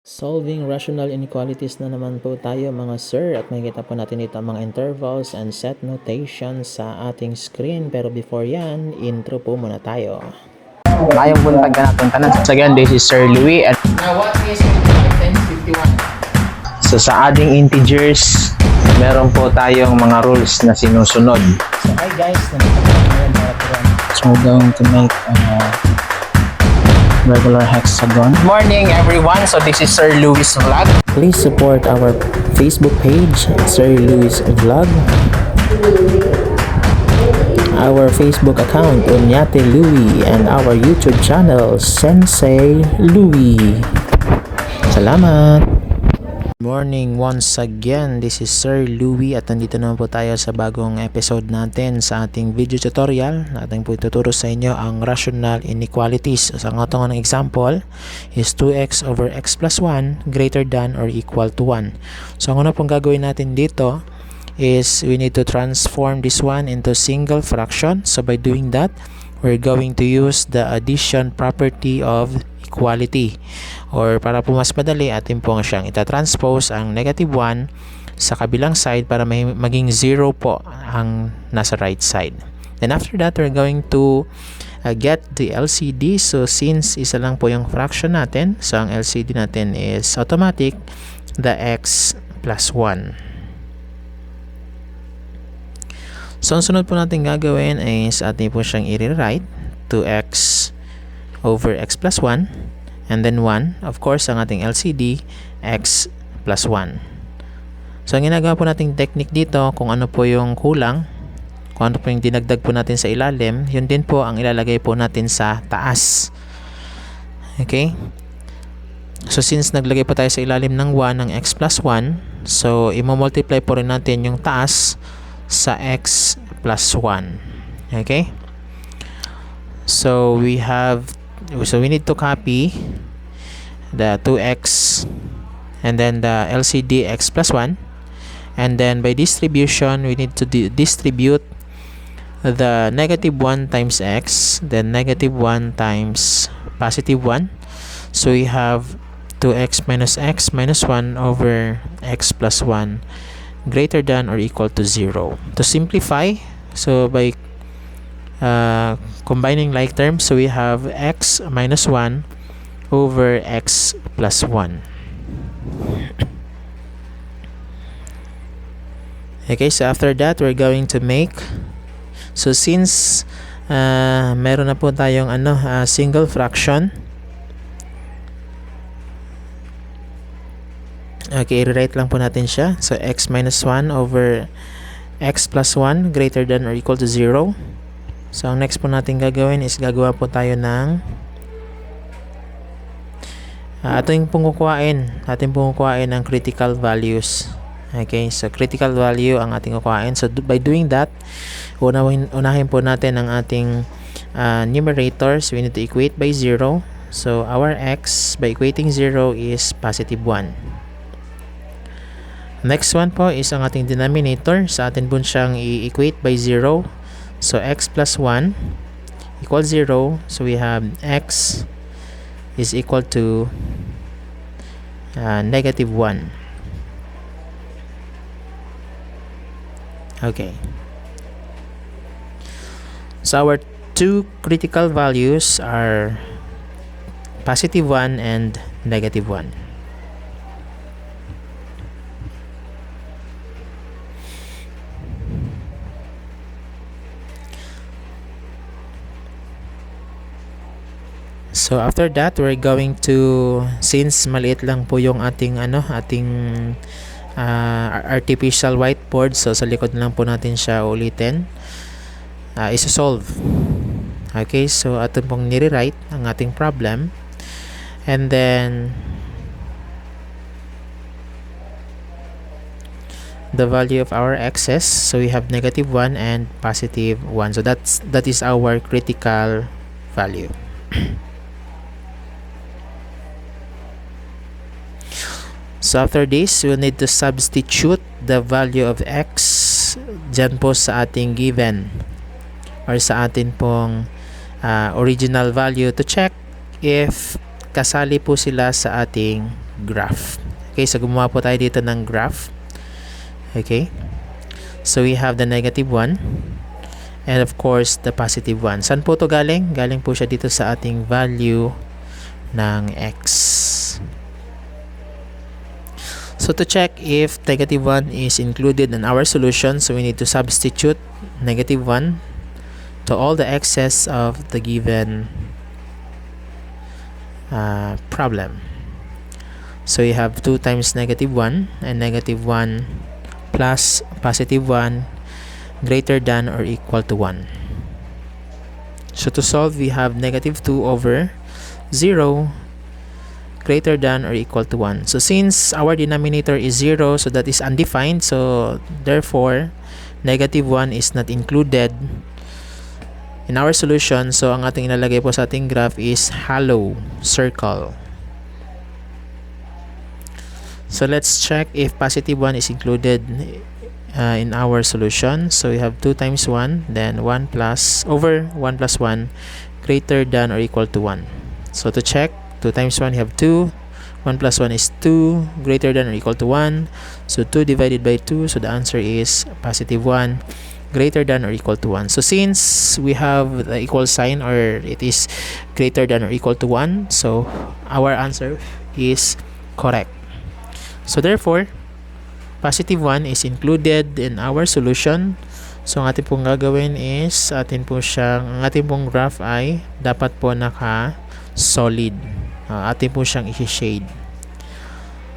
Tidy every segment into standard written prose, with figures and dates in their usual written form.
Solving rational inequalities na naman po tayo mga sir, at makikita po natin dito ang mga intervals and set notations sa ating screen. Pero before yan, intro po muna tayo. Mayong buntag ka natin tanan. So again, this is Sir Louis. At Now what is 1051? so sa ating integers, meron po tayong mga rules na sinusunod. So hi guys, nandito po ngayon para po. So we're going to make regular hexagon. Good morning everyone. So this is Sir Louis Vlog. Please support our Facebook page, Sir Louis Vlog. Our Facebook account, Unyate Louis, and our YouTube channel, Sensei Louis. Salamat! Good morning once again. This is Sir Louis at nandito naman po tayo sa bagong episode natin sa ating video tutorial. Natin po ituturo sa inyo ang rational inequalities. So, ang atong example is 2x over x plus 1 greater than or equal to 1. So, ang una pong gagawin natin dito is we need to transform this one into single fraction. So by doing that, we're going to use the addition property of equality, or para po mas madali, atin pong siyang itatranspose ang negative 1 sa kabilang side para maging 0 po ang nasa right side. Then after that, we're going to get the LCD. So since isa lang po yung fraction natin, so ang LCD natin is automatic the x plus 1. So, ang sunod po natin gagawin is atin po siyang i-rewrite 2x over x plus 1 and then 1. Of course, ang ating LCD, x plus 1. So, ang ginagawa po nating technique dito, kung ano po yung kulang, kung ano po yung dinagdag po natin sa ilalim, yun din po ang ilalagay po natin sa taas. Okay? So, since naglagay po tayo sa ilalim ng 1 ng x plus 1, so, i-multiply po rin natin yung taas sa x plus 1. Okay? So we need to copy the 2x and then the LCD x plus 1, and then by distribution we need to distribute the negative 1 times x, then negative 1 times positive 1. So we have 2x minus x minus 1 over x plus 1 greater than or equal to 0. To simplify, so by combining like terms, so we have x minus 1 over x plus 1. Okay, so after that, we're going to make, so since meron na po tayong single fraction, okay, i-rewrite lang po natin siya. So, x minus 1 over x plus 1 greater than or equal to 0. So, ang next po natin gagawin is gagawa po tayo ng ating pungkukuhain ng critical values. Okay, so critical value ang ating kukuhain. So, by doing that, unahin po natin ang ating numerators. We need to equate by 0. So, our x by equating 0 is positive 1. Next one po is ang ating denominator. Sa atin po siyang i-equate by 0. So, x plus 1 equals 0. So, we have x is equal to negative 1. Okay. So, our two critical values are positive 1 and negative 1. So after that, we're going to, since maliit lang po yung ating artificial whiteboard, so sa likod lang po natin siya ulitin, isa-solve. Okay, so atin pong nire-write ang ating problem, and then the value of our x's, so we have negative 1 and positive 1. So that is our critical value. So after this, we'll need to substitute the value of x dyan po sa ating given or sa atin pong original value to check if kasali po sila sa ating graph. Okay, so gumawa po tayo dito ng graph. Okay, so we have the negative 1 and of course the positive 1. Saan po to galing? Galing po siya dito sa ating value ng x. So to check if negative 1 is included in our solution, so we need to substitute negative 1 to all the x's of the given problem. So you have 2 times negative 1 and negative 1 plus positive 1 greater than or equal to 1. So to solve, we have negative 2 over 0 greater than or equal to 1. So since our denominator is 0, so that is undefined, so therefore negative 1 is not included in our solution. So ang ating ilalagay po sa ating graph is hollow circle. So let's check if positive 1 is included in our solution. So we have 2 times 1, then 1 plus over 1 plus 1 greater than or equal to 1. So to check, 2 times 1, you have 2. 1 plus 1 is 2, greater than or equal to 1. So 2 divided by 2, so the answer is positive 1, greater than or equal to 1. So since we have the equal sign, or it is greater than or equal to 1, so our answer is correct. So therefore, positive 1 is included in our solution. So ang ating pong gagawin is ang ating pong graph ay dapat po naka-solid. Ating po siyang i-shade.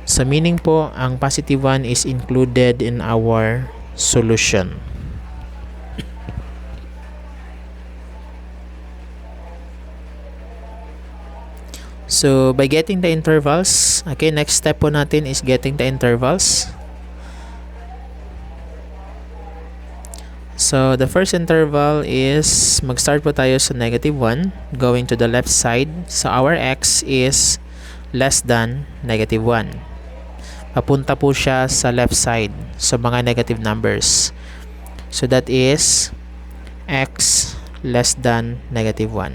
So meaning po, ang positive 1 is included in our solution. So by getting the intervals, okay, next step po natin is getting the intervals. So the first interval is mag-start po tayo sa negative 1 going to the left side. So our x is less than negative 1. Papunta po siya sa left side, so mga negative numbers. So that is x less than negative 1.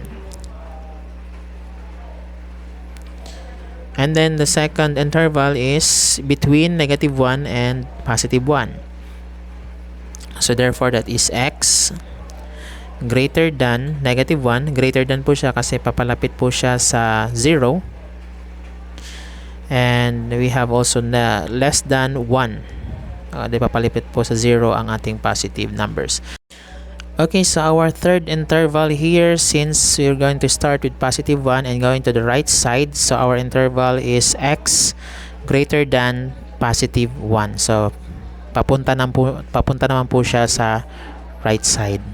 And then the second interval is between negative 1 and positive 1. So therefore that is x greater than negative 1. Greater than po siya kasi papalapit po siya sa 0. And we have also na less than 1. Di papalapit po sa 0 ang ating positive numbers. Okay, so our third interval here, since we're going to start with positive 1 and going to the right side, so our interval is x greater than positive 1. So papunta naman po siya sa right side.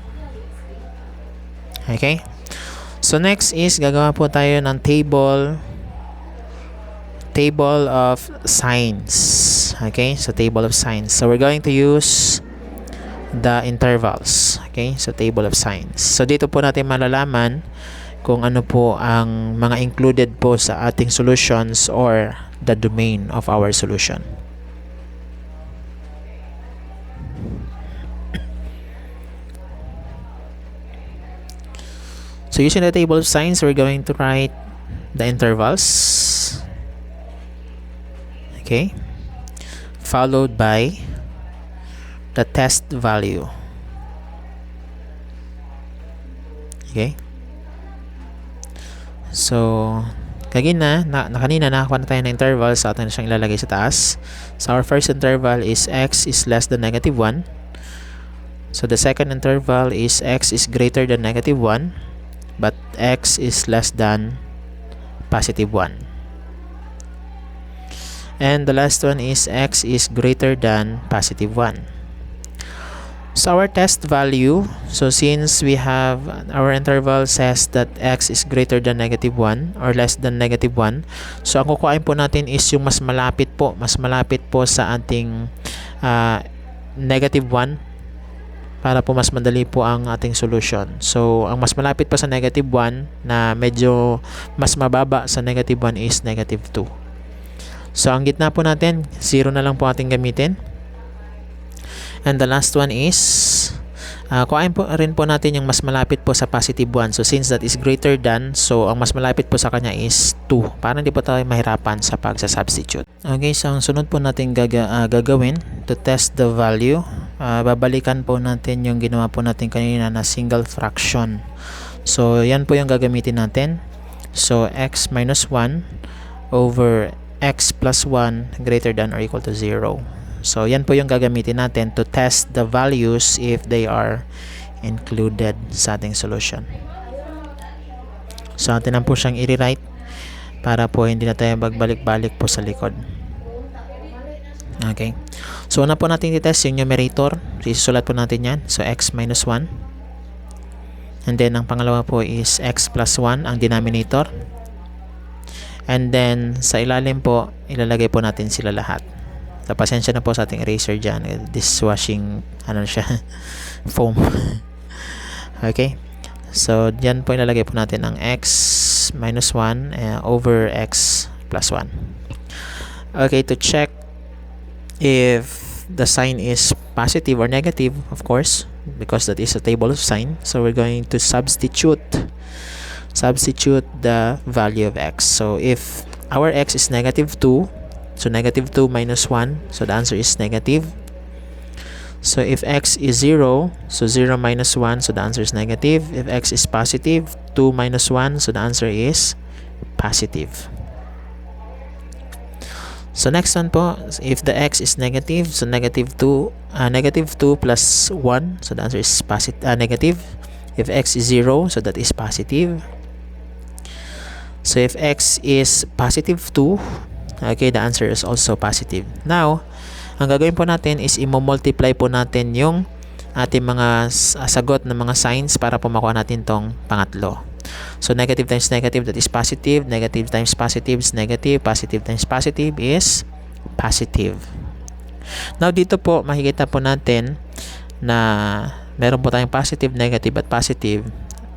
Okay? So next is gagawa po tayo ng table of signs. Okay? So table of signs. So we're going to use the intervals. Okay? So table of signs. So dito po natin malalaman kung ano po ang mga included po sa ating solutions or the domain of our solution. So using the table of signs, we're going to write the intervals. Okay? Followed by the test value. Okay? So, kanina nakakuha na tayo ng interval, so atin na siyang ilalagay sa taas. So, our first interval is x is less than negative 1. So, the second interval is x is greater than negative 1, but x is less than positive 1. And the last one is x is greater than positive 1. So our test value, so since we have our interval says that x is greater than negative 1 or less than negative 1, so ang kukuhain po natin is yung mas malapit po sa ating negative 1 para po mas madali po ang ating solution. So ang mas malapit pa sa negative 1 na medyo mas mababa sa negative 1 is negative 2. So ang gitna po natin, 0 na lang po ating gamitin. And the last one is Kuhain po rin po natin yung mas malapit po sa positive 1. So since that is greater than, so ang mas malapit po sa kanya is 2. Para hindi po tayo mahirapan sa pagsa-substitute. Okay, so ang sunod po natin gagawin to test the value, babalikan po natin yung ginawa po natin kanina na single fraction. So yan po yung gagamitin natin. So x minus 1 over x plus 1 greater than or equal to 0. So yan po yung gagamitin natin to test the values if they are included sa ating solution. So atin lang po siyang i-rewrite para po hindi na tayo magbalik-balik po sa likod. Okay. So una po natin i-test yung numerator. Isusulat po natin yan. So x minus 1. And then ang pangalawa po is x plus 1 ang denominator. And then sa ilalim po ilalagay po natin sila lahat. So, pasensya na po sa ating eraser dyan. Dishwashing, foam. Okay. So, dyan po ilalagay po natin ang x minus 1 over x plus 1. Okay, to check if the sign is positive or negative, of course, because that is a table of sign. So, we're going to substitute the value of x. So, if our x is negative 2, so negative 2 minus 1, so the answer is negative. So if x is 0, so 0 minus 1, so the answer is negative. If x is positive, 2 minus 1, so the answer is positive. So next one po, if the x is negative, so negative 2 plus 1, so the answer is negative. If x is 0, so that is positive. So if x is positive 2, okay, the answer is also positive. Now, ang gagawin po natin is i-multiply po natin yung ating mga sagot ng mga signs para po makuha natin tong pangatlo. So, negative times negative, that is positive. Negative times positive is negative. Positive times positive is positive. Now, dito po, makikita po natin na meron po tayong positive, negative, at positive.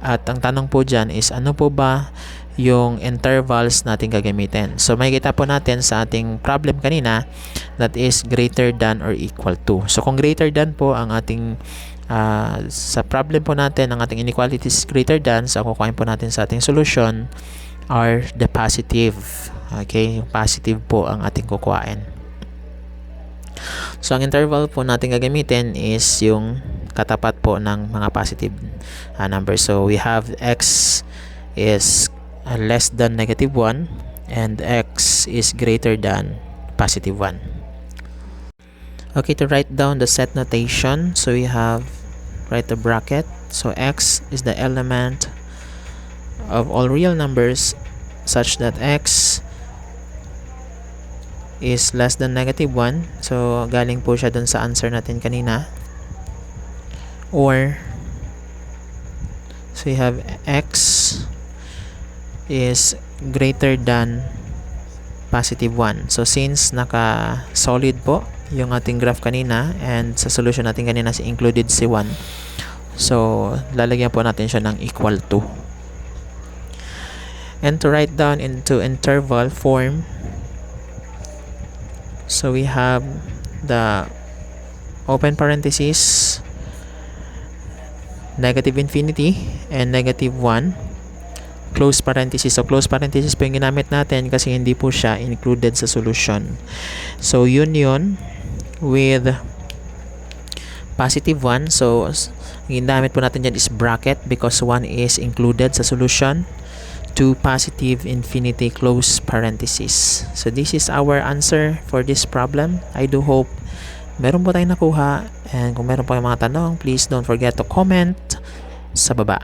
At ang tanong po dyan is, ano po ba yung intervals natin gagamitin? So makikita po natin sa ating problem kanina that is greater than or equal to. So kung greater than po ang ating sa problem po natin, ang ating inequalities greater than, so kukuhain po natin sa ating solution are the positive. Okay, yung positive po ang ating kukuhain. So ang interval po natin gagamitin is yung katapat po ng mga positive numbers. So we have x is less than negative 1 and x is greater than positive 1. Okay, to write down the set notation, so we have write the bracket. So x is the element of all real numbers such that x is less than negative 1. So galing po siya dun sa answer natin kanina. Or so you have x is greater than positive 1. So since naka-solid po yung ating graph kanina and sa solution natin kanina included si 1, so lalagyan po natin siya ng equal to. And to write down into interval form, so we have the open parenthesis negative infinity and negative 1 close parenthesis. So close parenthesis po yung ginamit natin kasi hindi po siya included sa solution. So union with positive 1, so ang ginamit po natin dyan is bracket because 1 is included sa solution, to positive infinity close parenthesis. So this is our answer for this problem. I do hope meron po tayong nakuha, and kung meron po yung mga tanong, please don't forget to comment sa baba.